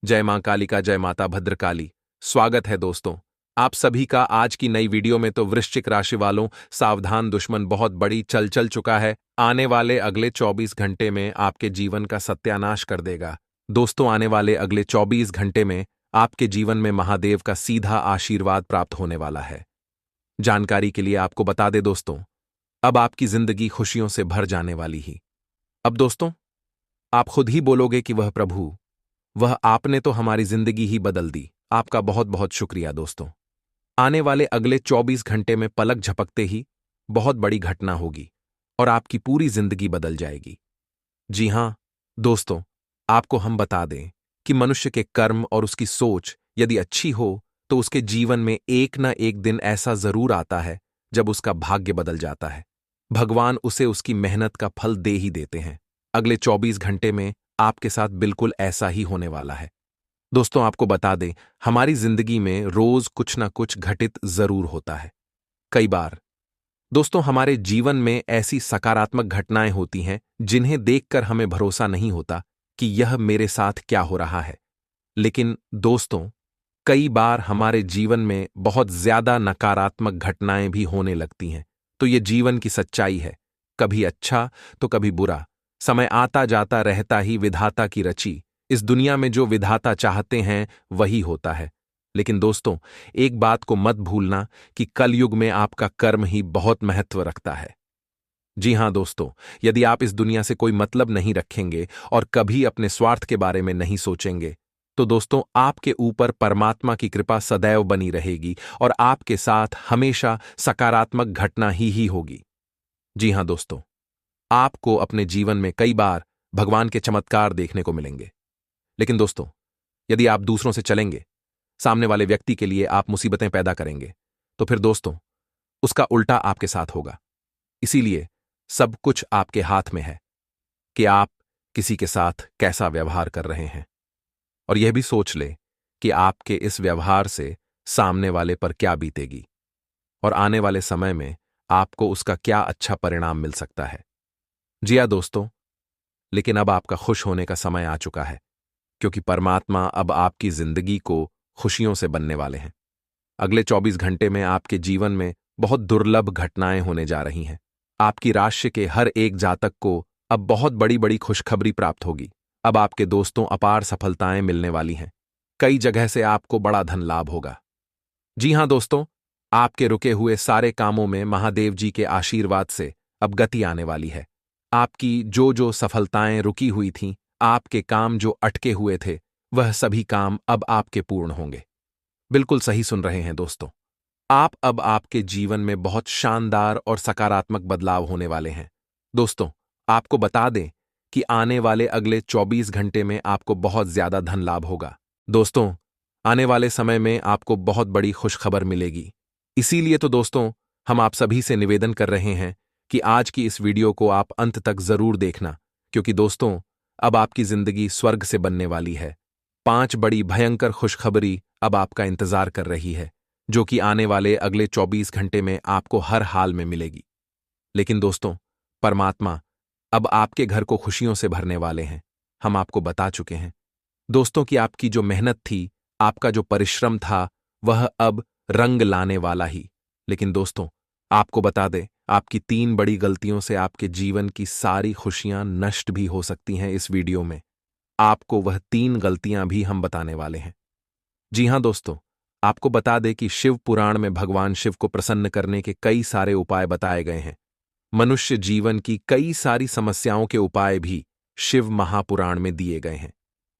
जय मां कालिका, जय माता भद्रकाली। स्वागत है दोस्तों, आप सभी का आज की नई वीडियो में। तो वृश्चिक राशि वालों, सावधान, दुश्मन बहुत बड़ी चल चुका है। आने वाले अगले 24 घंटे में आपके जीवन का सत्यानाश कर देगा। दोस्तों, आने वाले अगले 24 घंटे में आपके जीवन में महादेव का सीधा आशीर्वाद प्राप्त होने वाला है। जानकारी के लिए आपको बता दें दोस्तों, अब आपकी जिंदगी खुशियों से भर जाने वाली ही। अब दोस्तों, आप खुद ही बोलोगे कि वह प्रभु, वह आपने तो हमारी जिंदगी ही बदल दी। आपका बहुत बहुत शुक्रिया दोस्तों। आने वाले अगले 24 घंटे में पलक झपकते ही बहुत बड़ी घटना होगी और आपकी पूरी जिंदगी बदल जाएगी। जी हां दोस्तों, आपको हम बता दें कि मनुष्य के कर्म और उसकी सोच यदि अच्छी हो तो उसके जीवन में एक न एक दिन ऐसा जरूर आता है जब उसका भाग्य बदल जाता है। भगवान उसे उसकी मेहनत का फल दे ही देते हैं। अगले 24 घंटे में आपके साथ बिल्कुल ऐसा ही होने वाला है। दोस्तों, आपको बता दें, हमारी जिंदगी में रोज कुछ ना कुछ घटित जरूर होता है। कई बार दोस्तों हमारे जीवन में ऐसी सकारात्मक घटनाएं होती हैं जिन्हें देखकर हमें भरोसा नहीं होता कि यह मेरे साथ क्या हो रहा है। लेकिन दोस्तों, कई बार हमारे जीवन में बहुत ज्यादा नकारात्मक घटनाएं भी होने लगती हैं। तो ये जीवन की सच्चाई है, कभी अच्छा तो कभी बुरा। समय आता जाता रहता ही विधाता की रची। इस दुनिया में जो विधाता चाहते हैं वही होता है। लेकिन दोस्तों, एक बात को मत भूलना कि कलयुग में आपका कर्म ही बहुत महत्व रखता है। जी हां दोस्तों, यदि आप इस दुनिया से कोई मतलब नहीं रखेंगे और कभी अपने स्वार्थ के बारे में नहीं सोचेंगे तो दोस्तों आपके ऊपर परमात्मा की कृपा सदैव बनी रहेगी और आपके साथ हमेशा सकारात्मक घटना ही होगी। जी हां दोस्तों, आपको अपने जीवन में कई बार भगवान के चमत्कार देखने को मिलेंगे। लेकिन दोस्तों, यदि आप दूसरों से चलेंगे, सामने वाले व्यक्ति के लिए आप मुसीबतें पैदा करेंगे, तो फिर दोस्तों उसका उल्टा आपके साथ होगा। इसीलिए सब कुछ आपके हाथ में है कि आप किसी के साथ कैसा व्यवहार कर रहे हैं, और यह भी सोच ले कि आपके इस व्यवहार से सामने वाले पर क्या बीतेगी और आने वाले समय में आपको उसका क्या अच्छा परिणाम मिल सकता है। जी हां दोस्तों, लेकिन अब आपका खुश होने का समय आ चुका है, क्योंकि परमात्मा अब आपकी जिंदगी को खुशियों से बनने वाले हैं। अगले 24 घंटे में आपके जीवन में बहुत दुर्लभ घटनाएं होने जा रही हैं। आपकी राशि के हर एक जातक को अब बहुत बड़ी बड़ी खुशखबरी प्राप्त होगी। अब आपके दोस्तों अपार सफलताएं मिलने वाली हैं। कई जगह से आपको बड़ा धन लाभ होगा। जी हां दोस्तों, आपके रुके हुए सारे कामों में महादेव जी के आशीर्वाद से अब गति आने वाली है। आपकी जो सफलताएं रुकी हुई थीं, आपके काम जो अटके हुए थे, वह सभी काम अब आपके पूर्ण होंगे। बिल्कुल सही सुन रहे हैं दोस्तों, आप अब आपके जीवन में बहुत शानदार और सकारात्मक बदलाव होने वाले हैं। दोस्तों, आपको बता दें कि आने वाले अगले 24 घंटे में आपको बहुत ज्यादा धन लाभ होगा। दोस्तों, आने वाले समय में आपको बहुत बड़ी खुशखबर मिलेगी। इसीलिए तो दोस्तों हम आप सभी से निवेदन कर रहे हैं कि आज की इस वीडियो को आप अंत तक जरूर देखना, क्योंकि दोस्तों अब आपकी जिंदगी स्वर्ग से बनने वाली है। 5 बड़ी भयंकर खुशखबरी अब आपका इंतजार कर रही है, जो कि आने वाले अगले 24 घंटे में आपको हर हाल में मिलेगी। लेकिन दोस्तों, परमात्मा अब आपके घर को खुशियों से भरने वाले हैं। हम आपको बता चुके हैं दोस्तों कि आपकी जो मेहनत थी, आपका जो परिश्रम था, वह अब रंग लाने वाला ही। लेकिन दोस्तों, आपको बता दें, आपकी 3 बड़ी गलतियों से आपके जीवन की सारी खुशियां नष्ट भी हो सकती हैं। इस वीडियो में आपको वह 3 गलतियां भी हम बताने वाले हैं। जी हां दोस्तों, आपको बता दें कि शिव पुराण में भगवान शिव को प्रसन्न करने के कई सारे उपाय बताए गए हैं। मनुष्य जीवन की कई सारी समस्याओं के उपाय भी शिव महापुराण में दिए गए हैं।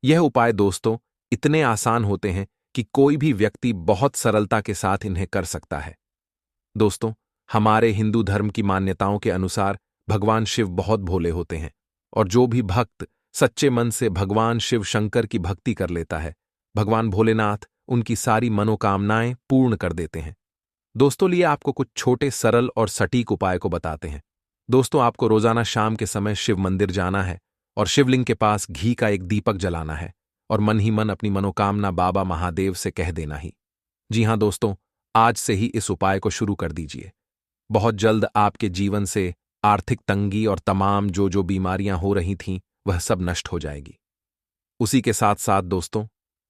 यह उपाय दोस्तों इतने आसान होते हैं कि कोई भी व्यक्ति बहुत सरलता के साथ इन्हें कर सकता है। दोस्तों, हमारे हिंदू धर्म की मान्यताओं के अनुसार भगवान शिव बहुत भोले होते हैं, और जो भी भक्त सच्चे मन से भगवान शिव शंकर की भक्ति कर लेता है, भगवान भोलेनाथ उनकी सारी मनोकामनाएं पूर्ण कर देते हैं। दोस्तों, लिए आपको कुछ छोटे सरल और सटीक उपाय को बताते हैं। दोस्तों, आपको रोजाना शाम के समय शिव मंदिर जाना है और शिवलिंग के पास घी का एक दीपक जलाना है और मन ही मन अपनी मनोकामना बाबा महादेव से कह देना ही। जी हां दोस्तों, आज से ही इस उपाय को शुरू कर दीजिए। बहुत जल्द आपके जीवन से आर्थिक तंगी और तमाम जो बीमारियां हो रही थीं, वह सब नष्ट हो जाएगी। उसी के साथ साथ दोस्तों,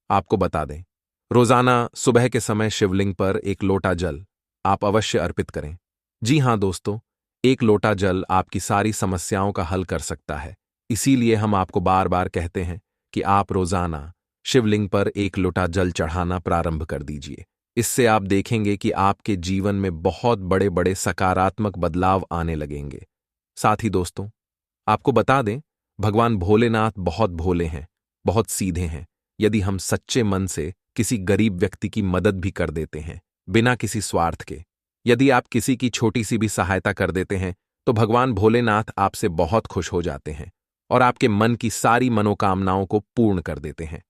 आपको बता दें, रोजाना सुबह के समय शिवलिंग पर एक लोटा जल आप अवश्य अर्पित करें। जी हां दोस्तों, एक लोटा जल आपकी सारी समस्याओं का हल कर सकता है। इसीलिए हम आपको बार बार कहते हैं कि आप रोजाना शिवलिंग पर एक लोटा जल चढ़ाना प्रारंभ कर दीजिए। इससे आप देखेंगे कि आपके जीवन में बहुत बड़े बड़े सकारात्मक बदलाव आने लगेंगे। साथ ही दोस्तों, आपको बता दें, भगवान भोलेनाथ बहुत भोले हैं, बहुत सीधे हैं। यदि हम सच्चे मन से किसी गरीब व्यक्ति की मदद भी कर देते हैं, बिना किसी स्वार्थ के, यदि आप किसी की छोटी सी भी सहायता कर देते हैं, तो भगवान भोलेनाथ आपसे बहुत खुश हो जाते हैं और आपके मन की सारी मनोकामनाओं को पूर्ण कर देते हैं।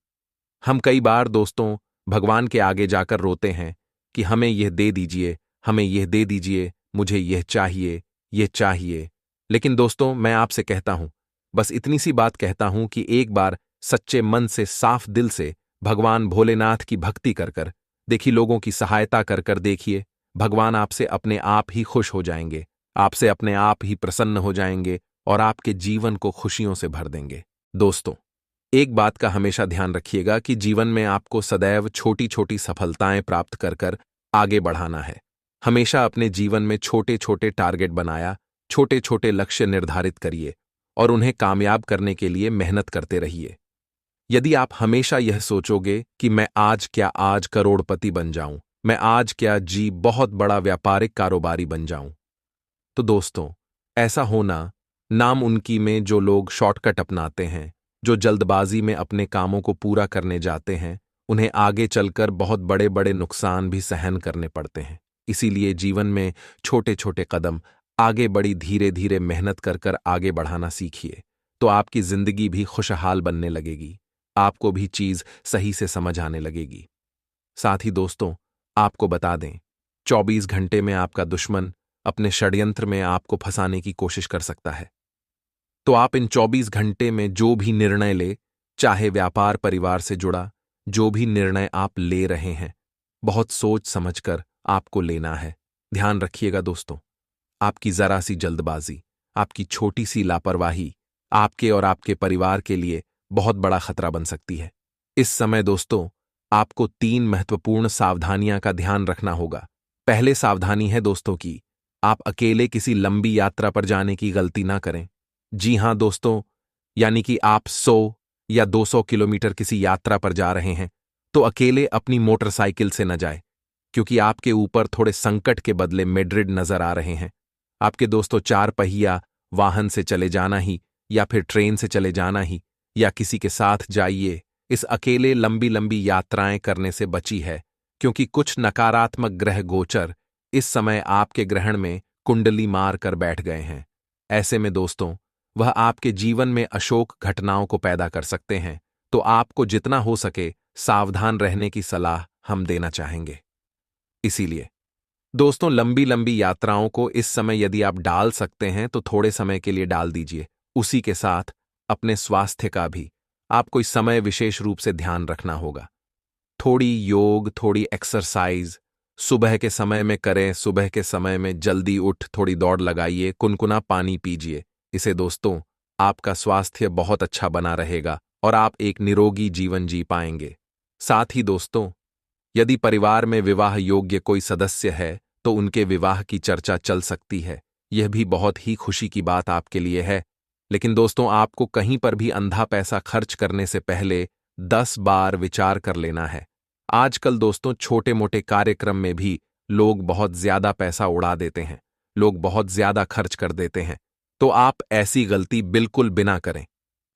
हम कई बार दोस्तों भगवान के आगे जाकर रोते हैं कि हमें यह दे दीजिए, हमें यह दे दीजिए, मुझे यह चाहिए, यह चाहिए। लेकिन दोस्तों, मैं आपसे कहता हूं, बस इतनी सी बात कहता हूं कि एक बार सच्चे मन से, साफ दिल से भगवान भोलेनाथ की भक्ति कर कर देखिए, लोगों की सहायता कर कर देखिए, भगवान आपसे अपने आप ही खुश हो जाएंगे, आपसे अपने आप ही प्रसन्न हो जाएंगे और आपके जीवन को खुशियों से भर देंगे। दोस्तों, एक बात का हमेशा ध्यान रखिएगा कि जीवन में आपको सदैव छोटी छोटी सफलताएं प्राप्त कर कर आगे बढ़ाना है। हमेशा अपने जीवन में छोटे छोटे टारगेट बनाया, छोटे छोटे लक्ष्य निर्धारित करिए और उन्हें कामयाब करने के लिए मेहनत करते रहिए। यदि आप हमेशा यह सोचोगे कि मैं आज करोड़पति बन जाऊं, मैं आज बहुत बड़ा व्यापारिक कारोबारी बन जाऊं, तो दोस्तों, ऐसा होना नामुमकिन में जो लोग शॉर्टकट अपनाते हैं, जो जल्दबाजी में अपने कामों को पूरा करने जाते हैं, उन्हें आगे चलकर बहुत बड़े बड़े नुकसान भी सहन करने पड़ते हैं। इसीलिए जीवन में छोटे छोटे कदम आगे बड़ी धीरे धीरे मेहनत कर कर आगे बढ़ाना सीखिए, तो आपकी जिंदगी भी खुशहाल बनने लगेगी, आपको भी चीज सही से समझ आने लगेगी। साथ ही दोस्तों, आपको बता दें, 24 घंटे में आपका दुश्मन अपने षड्यंत्र में आपको फंसाने की कोशिश कर सकता है। तो आप इन 24 घंटे में जो भी निर्णय ले, चाहे व्यापार परिवार से जुड़ा जो भी निर्णय आप ले रहे हैं, बहुत सोच समझकर आपको लेना है। ध्यान रखिएगा दोस्तों, आपकी जरा सी जल्दबाजी, आपकी छोटी सी लापरवाही आपके और आपके परिवार के लिए बहुत बड़ा खतरा बन सकती है। इस समय दोस्तों, आपको 3 महत्वपूर्ण सावधानियां का ध्यान रखना होगा। पहले सावधानी है दोस्तों की, आप अकेले किसी लंबी यात्रा पर जाने की गलती ना करें। जी हां दोस्तों, यानी कि आप 100 या 200 किलोमीटर किसी यात्रा पर जा रहे हैं, तो अकेले अपनी मोटरसाइकिल से न जाए, क्योंकि आपके ऊपर थोड़े संकट के बदले मेड्रिड नजर आ रहे हैं। आपके दोस्तों 4 पहिया वाहन से चले जाना ही, या फिर ट्रेन से चले जाना ही, या किसी के साथ जाइए, इस अकेले लंबी लंबी यात्राएं करने से बची है, क्योंकि कुछ नकारात्मक ग्रह गोचर इस समय आपके ग्रहण में कुंडली मार कर बैठ गए हैं। ऐसे में दोस्तों, वह आपके जीवन में अशोक घटनाओं को पैदा कर सकते हैं, तो आपको जितना हो सके सावधान रहने की सलाह हम देना चाहेंगे। इसीलिए दोस्तों, लंबी लंबी यात्राओं को इस समय यदि आप डाल सकते हैं तो थोड़े समय के लिए डाल दीजिए। उसी के साथ अपने स्वास्थ्य का भी आपको इस समय विशेष रूप से ध्यान रखना होगा। थोड़ी योग, थोड़ी एक्सरसाइज सुबह के समय में करें, सुबह के समय में जल्दी उठ थोड़ी दौड़ लगाइए, कुनकुना पानी पीजिए। इसे दोस्तों, आपका स्वास्थ्य बहुत अच्छा बना रहेगा और आप एक निरोगी जीवन जी पाएंगे। साथ ही दोस्तों, यदि परिवार में विवाह योग्य कोई सदस्य है तो उनके विवाह की चर्चा चल सकती है। यह भी बहुत ही खुशी की बात आपके लिए है। लेकिन दोस्तों, आपको कहीं पर भी अंधा पैसा खर्च करने से पहले 10 बार विचार कर लेना है। आजकल दोस्तों, छोटे मोटे कार्यक्रम में भी लोग बहुत ज्यादा पैसा उड़ा देते हैं, लोग बहुत ज्यादा खर्च कर देते हैं। तो आप ऐसी गलती बिल्कुल बिना करें।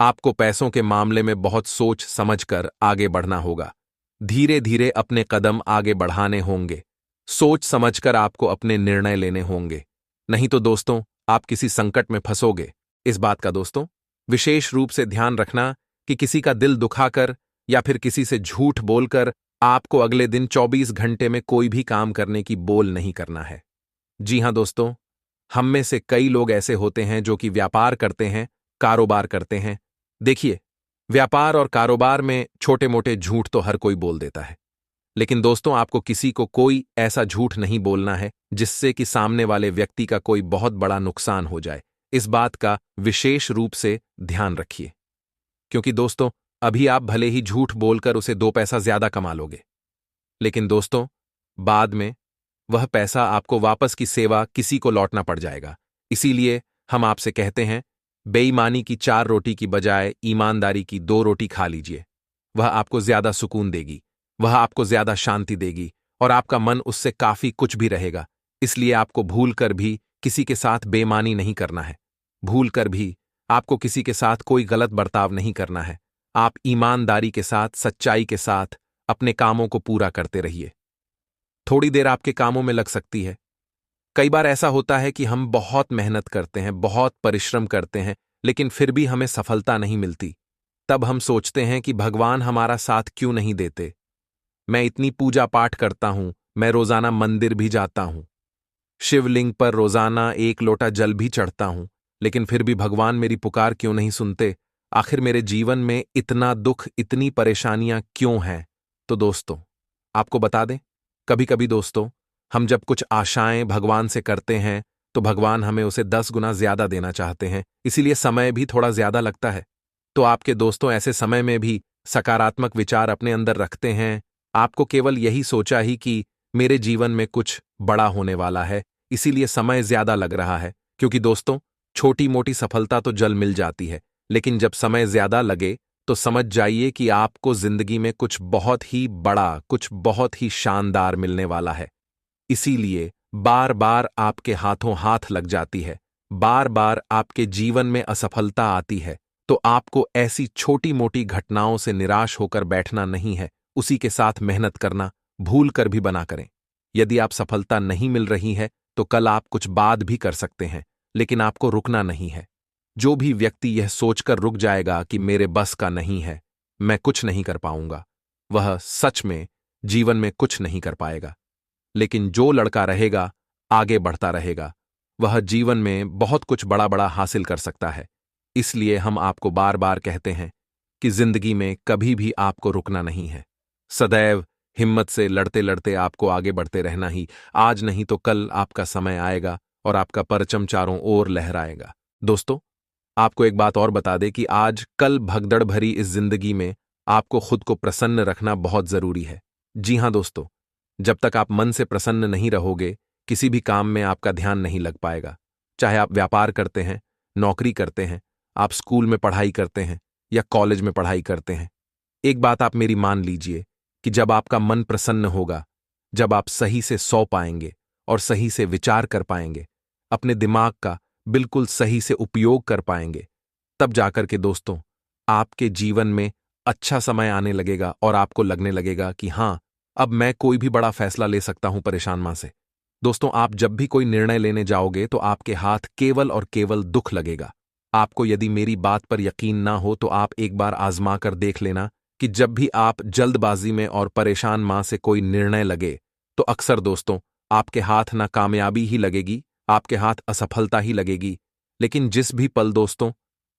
आपको पैसों के मामले में बहुत सोच समझकर आगे बढ़ना होगा। धीरे धीरे अपने कदम आगे बढ़ाने होंगे, सोच समझकर आपको अपने निर्णय लेने होंगे, नहीं तो दोस्तों आप किसी संकट में फंसोगे। इस बात का दोस्तों विशेष रूप से ध्यान रखना कि किसी का दिल दुखाकर या फिर किसी से झूठ बोलकर आपको अगले दिन 24 घंटे में कोई भी काम करने की बोल नहीं करना है। जी हां दोस्तों, हम में से कई लोग ऐसे होते हैं जो कि व्यापार करते हैं, कारोबार करते हैं। देखिए, व्यापार और कारोबार में छोटे मोटे झूठ तो हर कोई बोल देता है, लेकिन दोस्तों आपको किसी को कोई ऐसा झूठ नहीं बोलना है जिससे कि सामने वाले व्यक्ति का कोई बहुत बड़ा नुकसान हो जाए। इस बात का विशेष रूप से ध्यान रखिए, क्योंकि दोस्तों अभी आप भले ही झूठ बोलकर उसे 2 पैसा ज्यादा कमा लोगे, लेकिन दोस्तों, बाद में वह पैसा आपको वापस की सेवा किसी को लौटना पड़ जाएगा। इसीलिए हम आपसे कहते हैं, बेईमानी की 4 रोटी की बजाय ईमानदारी की 2 रोटी खा लीजिए। वह आपको ज्यादा सुकून देगी, वह आपको ज्यादा शांति देगी और आपका मन उससे काफी कुछ भी रहेगा। इसलिए आपको भूल कर भी किसी के साथ बेईमानी नहीं करना है। भूल कर भी आपको किसी के साथ कोई गलत बर्ताव नहीं करना है। आप ईमानदारी के साथ, सच्चाई के साथ अपने कामों को पूरा करते रहिए। थोड़ी देर आपके कामों में लग सकती है। कई बार ऐसा होता है कि हम बहुत मेहनत करते हैं, बहुत परिश्रम करते हैं, लेकिन फिर भी हमें सफलता नहीं मिलती। तब हम सोचते हैं कि भगवान हमारा साथ क्यों नहीं देते। मैं इतनी पूजा पाठ करता हूं, मैं रोजाना मंदिर भी जाता हूं, शिवलिंग पर रोजाना 1 लोटा जल भी चढ़ता हूं, लेकिन फिर भी भगवान मेरी पुकार क्यों नहीं सुनते। आखिर मेरे जीवन में इतना दुख, इतनी परेशानियां क्यों हैं। तो दोस्तों, आपको बता दें, कभी कभी दोस्तों, हम जब कुछ आशाएं भगवान से करते हैं तो भगवान हमें उसे 10 गुना ज्यादा देना चाहते हैं, इसीलिए समय भी थोड़ा ज्यादा लगता है। तो आपके दोस्तों ऐसे समय में भी सकारात्मक विचार अपने अंदर रखते हैं। आपको केवल यही सोचा ही कि मेरे जीवन में कुछ बड़ा होने वाला है, इसीलिए समय ज्यादा लग रहा है। क्योंकि दोस्तों, छोटी मोटी सफलता तो जल्द मिल जाती है, लेकिन जब समय ज्यादा लगे तो समझ जाइए कि आपको जिंदगी में कुछ बहुत ही बड़ा, कुछ बहुत ही शानदार मिलने वाला है। इसीलिए बार बार आपके हाथों हाथ लग जाती है, बार बार आपके जीवन में असफलता आती है, तो आपको ऐसी छोटी मोटी घटनाओं से निराश होकर बैठना नहीं है, उसी के साथ मेहनत करना, भूल कर भी बना करें। यदि आप सफलता नहीं मिल रही है तो कल आप कुछ बात भी कर सकते हैं, लेकिन आपको रुकना नहीं है। जो भी व्यक्ति यह सोचकर रुक जाएगा कि मेरे बस का नहीं है, मैं कुछ नहीं कर पाऊंगा, वह सच में जीवन में कुछ नहीं कर पाएगा। लेकिन जो लड़का रहेगा, आगे बढ़ता रहेगा, वह जीवन में बहुत कुछ बड़ा बड़ा हासिल कर सकता है। इसलिए हम आपको बार बार कहते हैं कि जिंदगी में कभी भी आपको रुकना नहीं है। सदैव हिम्मत से लड़ते लड़ते आपको आगे बढ़ते रहना ही, आज नहीं तो कल आपका समय आएगा और आपका परचम चारों ओर लहराएगा। दोस्तों, आपको एक बात और बता दें कि आज कल भगदड़ भरी इस जिंदगी में आपको खुद को प्रसन्न रखना बहुत जरूरी है। जी हां दोस्तों, जब तक आप मन से प्रसन्न नहीं रहोगे, किसी भी काम में आपका ध्यान नहीं लग पाएगा। चाहे आप व्यापार करते हैं, नौकरी करते हैं, आप स्कूल में पढ़ाई करते हैं या कॉलेज में पढ़ाई करते हैं, एक बात आप मेरी मान लीजिए कि जब आपका मन प्रसन्न होगा, जब आप सही से सो पाएंगे और सही से विचार कर पाएंगे, अपने दिमाग का बिल्कुल सही से उपयोग कर पाएंगे, तब जाकर के दोस्तों आपके जीवन में अच्छा समय आने लगेगा और आपको लगने लगेगा कि हां, अब मैं कोई भी बड़ा फैसला ले सकता हूं परेशान मां से। दोस्तों, आप जब भी कोई निर्णय लेने जाओगे तो आपके हाथ केवल और केवल दुख लगेगा। आपको यदि मेरी बात पर यकीन ना हो तो आप एक बार आजमा कर देख लेना कि जब भी आप जल्दबाजी में और परेशान मां से कोई निर्णय लगे तो अक्सर दोस्तों आपके हाथ ना कामयाबी ही लगेगी, आपके हाथ असफलता ही लगेगी। लेकिन जिस भी पल दोस्तों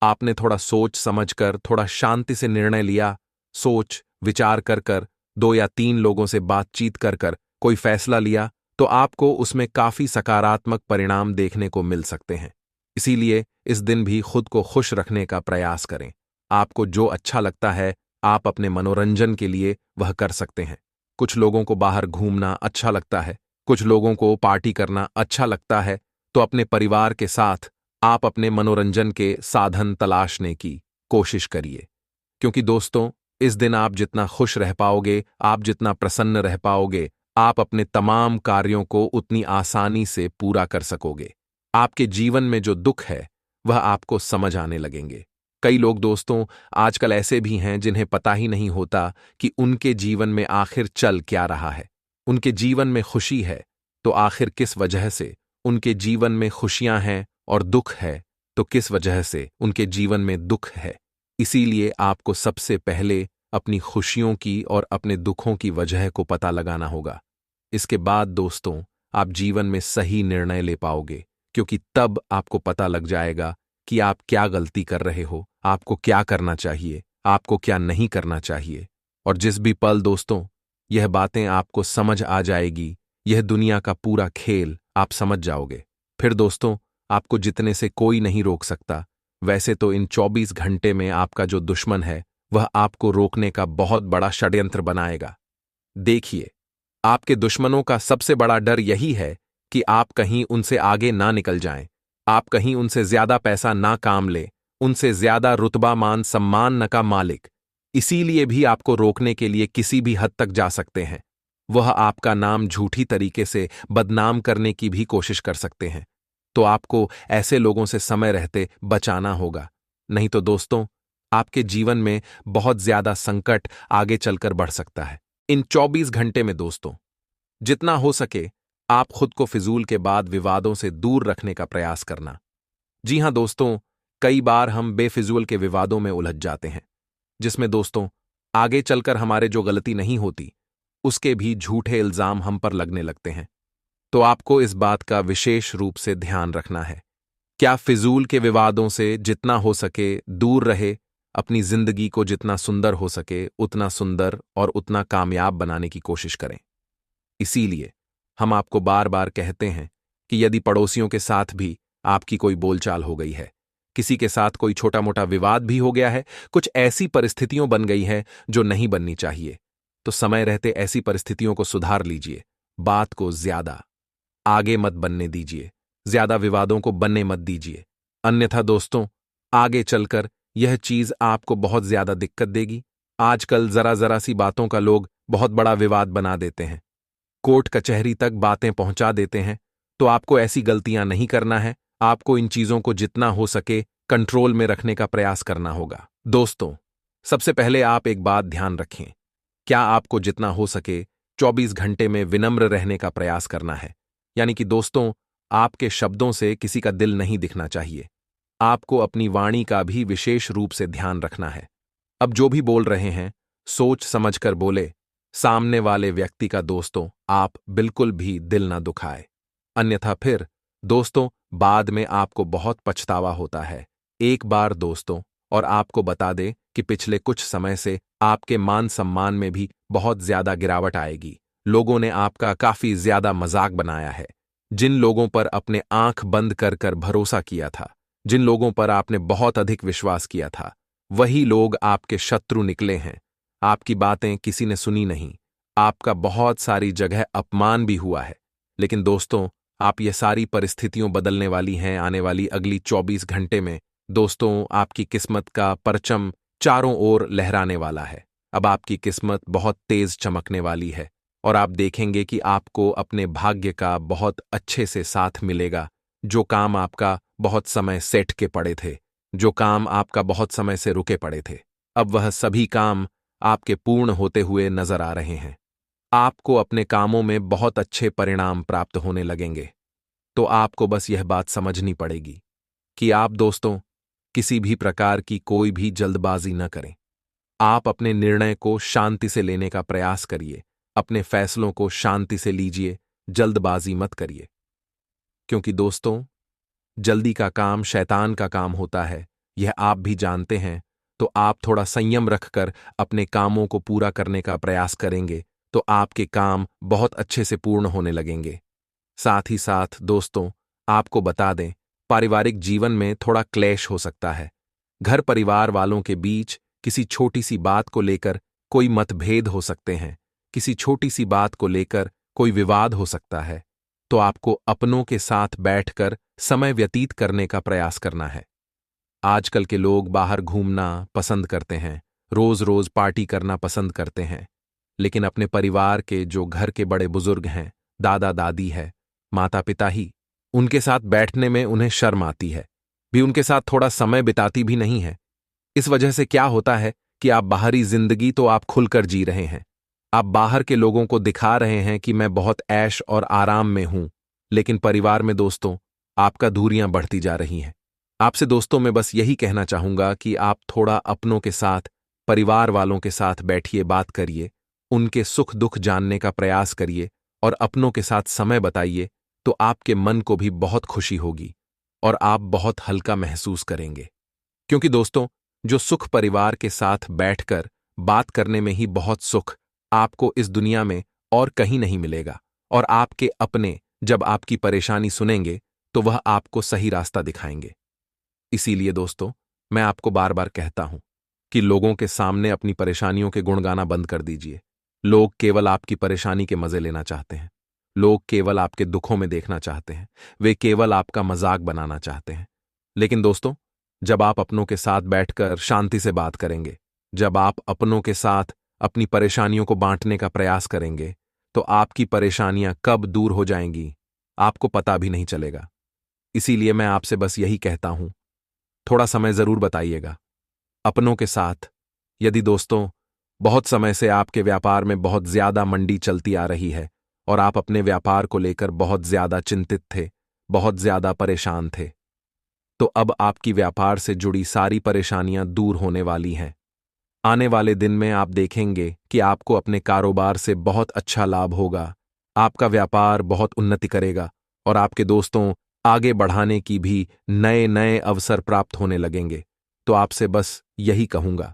आपने थोड़ा सोच समझकर, थोड़ा शांति से निर्णय लिया, सोच विचार कर कर, 2 या 3 लोगों से बातचीत कर कर कोई फैसला लिया, तो आपको उसमें काफी सकारात्मक परिणाम देखने को मिल सकते हैं। इसीलिए इस दिन भी खुद को खुश रखने का प्रयास करें। आपको जो अच्छा लगता है, आप अपने मनोरंजन के लिए वह कर सकते हैं। कुछ लोगों को बाहर घूमना अच्छा लगता है, कुछ लोगों को पार्टी करना अच्छा लगता है, तो अपने परिवार के साथ आप अपने मनोरंजन के साधन तलाशने की कोशिश करिए। क्योंकि दोस्तों, इस दिन आप जितना खुश रह पाओगे, आप जितना प्रसन्न रह पाओगे, आप अपने तमाम कार्यों को उतनी आसानी से पूरा कर सकोगे। आपके जीवन में जो दुख है वह आपको समझ आने लगेंगे। कई लोग दोस्तों आजकल ऐसे भी हैं जिन्हें पता ही नहीं होता कि उनके जीवन में आखिर चल क्या रहा है। उनके जीवन में खुशी है तो आखिर किस वजह से, उनके जीवन में खुशियां हैं और दुख है तो किस वजह से उनके जीवन में दुख है। इसीलिए आपको सबसे पहले अपनी खुशियों की और अपने दुखों की वजह को पता लगाना होगा। इसके बाद दोस्तों आप जीवन में सही निर्णय ले पाओगे, क्योंकि तब आपको पता लग जाएगा कि आप क्या गलती कर रहे हो, आपको क्या करना चाहिए, आपको क्या नहीं करना चाहिए। और जिस भी पल दोस्तों यह बातें आपको समझ आ जाएगी, यह दुनिया का पूरा खेल आप समझ जाओगे, फिर दोस्तों आपको जितने से कोई नहीं रोक सकता। वैसे तो इन 24 घंटे में आपका जो दुश्मन है वह आपको रोकने का बहुत बड़ा षड्यंत्र बनाएगा। देखिए, आपके दुश्मनों का सबसे बड़ा डर यही है कि आप कहीं उनसे आगे ना निकल जाएं, आप कहीं उनसे ज्यादा पैसा ना काम ले, उनसे ज्यादा रुतबा मान सम्मान न का मालिक। इसीलिए भी आपको रोकने के लिए किसी भी हद तक जा सकते हैं। वह आपका नाम झूठी तरीके से बदनाम करने की भी कोशिश कर सकते हैं। तो आपको ऐसे लोगों से समय रहते बचाना होगा, नहीं तो दोस्तों, आपके जीवन में बहुत ज्यादा संकट आगे चलकर बढ़ सकता है। इन 24 घंटे में दोस्तों, जितना हो सके आप खुद को फिजूल के बाद विवादों से दूर रखने का प्रयास करना। जी हां दोस्तों, कई बार हम बेफिजूल के विवादों में उलझ जाते हैं, जिसमें दोस्तों आगे चलकर हमारे जो गलती नहीं होती उसके भी झूठे इल्जाम हम पर लगने लगते हैं। तो आपको इस बात का विशेष रूप से ध्यान रखना है। क्या फिजूल के विवादों से जितना हो सके दूर रहे, अपनी जिंदगी को जितना सुंदर हो सके उतना सुंदर और उतना कामयाब बनाने की कोशिश करें। इसीलिए हम आपको बार बार कहते हैं कि यदि पड़ोसियों के साथ भी आपकी कोई बोलचाल हो गई है, किसी के साथ कोई छोटा मोटा विवाद भी हो गया है, कुछ ऐसी परिस्थितियों बन गई है जो नहीं बननी चाहिए, तो समय रहते ऐसी परिस्थितियों को सुधार लीजिए। बात को ज्यादा आगे मत बनने दीजिए, ज्यादा विवादों को बनने मत दीजिए। अन्यथा दोस्तों, आगे चलकर यह चीज आपको बहुत ज्यादा दिक्कत देगी। आजकल जरा जरा सी बातों का लोग बहुत बड़ा विवाद बना देते हैं, कोर्ट कचहरी तक बातें पहुंचा देते हैं। तो आपको ऐसी गलतियां नहीं करना है। आपको इन चीजों को जितना हो सके कंट्रोल में रखने का प्रयास करना होगा। दोस्तों, सबसे पहले आप एक बात ध्यान रखें, क्या आपको जितना हो सके 24 घंटे में विनम्र रहने का प्रयास करना है। यानी कि दोस्तों, आपके शब्दों से किसी का दिल नहीं दिखना चाहिए। आपको अपनी वाणी का भी विशेष रूप से ध्यान रखना है। अब जो भी बोल रहे हैं सोच समझकर बोले, सामने वाले व्यक्ति का दोस्तों आप बिल्कुल भी दिल ना दुखाए, अन्यथा फिर दोस्तों बाद में आपको बहुत पछतावा होता है। एक बार दोस्तों और आपको बता दे कि पिछले कुछ समय से आपके मान सम्मान में भी बहुत ज्यादा गिरावट आएगी। लोगों ने आपका काफी ज्यादा मजाक बनाया है। जिन लोगों पर अपने आंख बंद कर कर भरोसा किया था, जिन लोगों पर आपने बहुत अधिक विश्वास किया था, वही लोग आपके शत्रु निकले हैं। आपकी बातें किसी ने सुनी नहीं, आपका बहुत सारी जगह अपमान भी हुआ है। लेकिन दोस्तों, आप ये सारी परिस्थितियों बदलने वाली हैं आने वाली अगली 24 घंटे में। दोस्तों, आपकी किस्मत का परचम चारों ओर लहराने वाला है। अब आपकी किस्मत बहुत तेज चमकने वाली है और आप देखेंगे कि आपको अपने भाग्य का बहुत अच्छे से साथ मिलेगा। जो काम आपका बहुत समय सेट के पड़े थे, जो काम आपका बहुत समय से रुके पड़े थे, अब वह सभी काम आपके पूर्ण होते हुए नजर आ रहे हैं। आपको अपने कामों में बहुत अच्छे परिणाम प्राप्त होने लगेंगे। तो आपको बस यह बात समझनी पड़ेगी कि आप दोस्तों किसी भी प्रकार की कोई भी जल्दबाजी न करें। आप अपने निर्णय को शांति से लेने का प्रयास करिए, अपने फैसलों को शांति से लीजिए, जल्दबाजी मत करिए। क्योंकि दोस्तों, जल्दी का काम शैतान का काम होता है, यह आप भी जानते हैं। तो आप थोड़ा संयम रखकर अपने कामों को पूरा करने का प्रयास करेंगे तो आपके काम बहुत अच्छे से पूर्ण होने लगेंगे। साथ ही साथ दोस्तों, आपको बता दें, पारिवारिक जीवन में थोड़ा क्लेश हो सकता है। घर परिवार वालों के बीच किसी छोटी सी बात को लेकर कोई मतभेद हो सकते हैं, किसी छोटी सी बात को लेकर कोई विवाद हो सकता है। तो आपको अपनों के साथ बैठकर समय व्यतीत करने का प्रयास करना है। आजकल के लोग बाहर घूमना पसंद करते हैं, रोज रोज पार्टी करना पसंद करते हैं, लेकिन अपने परिवार के जो घर के बड़े बुजुर्ग हैं, दादा दादी है, माता पिता ही, उनके साथ बैठने में उन्हें शर्म आती है, भी उनके साथ थोड़ा समय बिताती भी नहीं है। इस वजह से क्या होता है कि आप बाहरी जिंदगी तो आप खुलकर जी रहे हैं, आप बाहर के लोगों को दिखा रहे हैं कि मैं बहुत ऐश और आराम में हूं, लेकिन परिवार में दोस्तों आपका दूरियां बढ़ती जा रही हैं। आपसे दोस्तों मैं बस यही कहना चाहूंगा कि आप थोड़ा अपनों के साथ, परिवार वालों के साथ बैठिए, बात करिए, उनके सुख दुख जानने का प्रयास करिए और अपनों के साथ समय बताइए। तो आपके मन को भी बहुत खुशी होगी और आप बहुत हल्का महसूस करेंगे। क्योंकि दोस्तों, जो सुख परिवार के साथ बैठकर बात करने में ही बहुत सुख आपको इस दुनिया में और कहीं नहीं मिलेगा। और आपके अपने जब आपकी परेशानी सुनेंगे तो वह आपको सही रास्ता दिखाएंगे। इसीलिए दोस्तों, मैं आपको बार बार कहता हूं कि लोगों के सामने अपनी परेशानियों के गुण गाना बंद कर दीजिए। लोग केवल आपकी परेशानी के मजे लेना चाहते हैं। लोग केवल आपके दुखों में देखना चाहते हैं। वे केवल आपका मजाक बनाना चाहते हैं। लेकिन दोस्तों, जब आप अपनों के साथ बैठकर शांति से बात करेंगे, जब आप अपनों के साथ अपनी परेशानियों को बांटने का प्रयास करेंगे, तो आपकी परेशानियां कब दूर हो जाएंगी आपको पता भी नहीं चलेगा। इसीलिए मैं आपसे बस यही कहता हूं, थोड़ा समय जरूर बताइएगा अपनों के साथ। यदि दोस्तों, बहुत समय से आपके व्यापार में बहुत ज्यादा मंदी चलती आ रही है और आप अपने व्यापार को लेकर बहुत ज्यादा चिंतित थे, बहुत ज्यादा परेशान थे, तो अब आपकी व्यापार से जुड़ी सारी परेशानियां दूर होने वाली हैं। आने वाले दिन में आप देखेंगे कि आपको अपने कारोबार से बहुत अच्छा लाभ होगा। आपका व्यापार बहुत उन्नति करेगा और आपके दोस्तों आगे बढ़ाने की भी नए नए अवसर प्राप्त होने लगेंगे। तो आपसे बस यही कहूंगा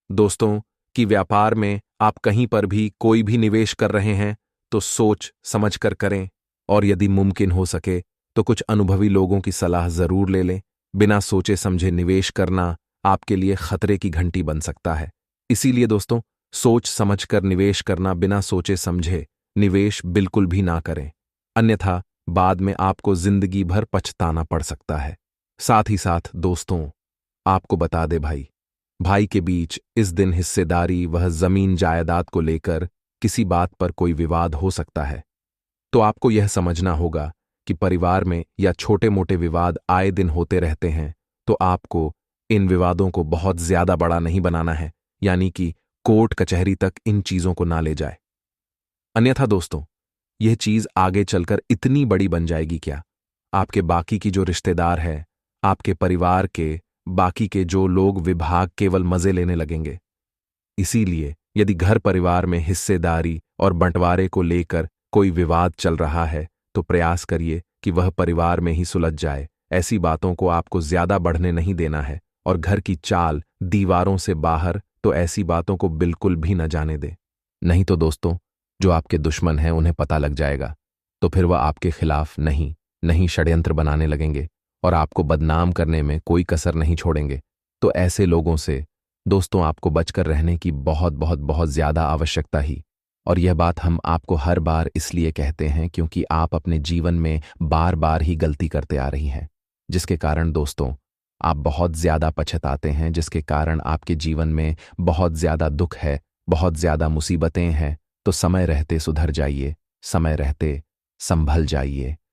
दोस्तों कि व्यापार में आप कहीं पर भी कोई भी निवेश कर रहे हैं तो सोच समझ कर करें, और यदि मुमकिन हो सके तो कुछ अनुभवी लोगों की सलाह जरूर ले लें। बिना सोचे समझे निवेश करना आपके लिए खतरे की घंटी बन सकता है। इसीलिए दोस्तों, सोच समझकर निवेश करना, बिना सोचे समझे निवेश बिल्कुल भी ना करें, अन्यथा बाद में आपको जिंदगी भर पछताना पड़ सकता है। साथ ही साथ दोस्तों, आपको बता दे भाई के बीच इस दिन हिस्सेदारी वह जमीन जायदाद को लेकर किसी बात पर कोई विवाद हो सकता है। तो आपको यह समझना होगा कि परिवार में या छोटे मोटे विवाद आए दिन होते रहते हैं, तो आपको इन विवादों को बहुत ज्यादा बड़ा नहीं बनाना है, यानी कि कोर्ट कचहरी तक इन चीजों को ना ले जाए। अन्यथा दोस्तों, यह चीज आगे चलकर इतनी बड़ी बन जाएगी क्या, आपके बाकी की जो रिश्तेदार है, आपके परिवार के बाकी के जो लोग विभाग केवल मजे लेने लगेंगे। इसीलिए यदि घर परिवार में हिस्सेदारी और बंटवारे को लेकर कोई विवाद चल रहा है, तो प्रयास करिए कि वह परिवार में ही सुलझ जाए। ऐसी बातों को आपको ज्यादा बढ़ने नहीं देना है, और घर की चाल दीवारों से बाहर तो ऐसी बातों को बिल्कुल भी न जाने दे। नहीं तो दोस्तों, जो आपके दुश्मन हैं उन्हें पता लग जाएगा, तो फिर वह आपके खिलाफ नहीं षड्यंत्र बनाने लगेंगे और आपको बदनाम करने में कोई कसर नहीं छोड़ेंगे। तो ऐसे लोगों से दोस्तों आपको बचकर रहने की बहुत ज्यादा आवश्यकता ही। और यह बात हम आपको हर बार इसलिए कहते हैं क्योंकि आप अपने जीवन में बार बार ही गलती करते आ रही हैं, जिसके कारण दोस्तों आप बहुत ज्यादा पछताते हैं, जिसके कारण आपके जीवन में बहुत ज्यादा दुख है, बहुत ज्यादा मुसीबतें हैं। तो समय रहते सुधर जाइए, समय रहते संभल जाइए।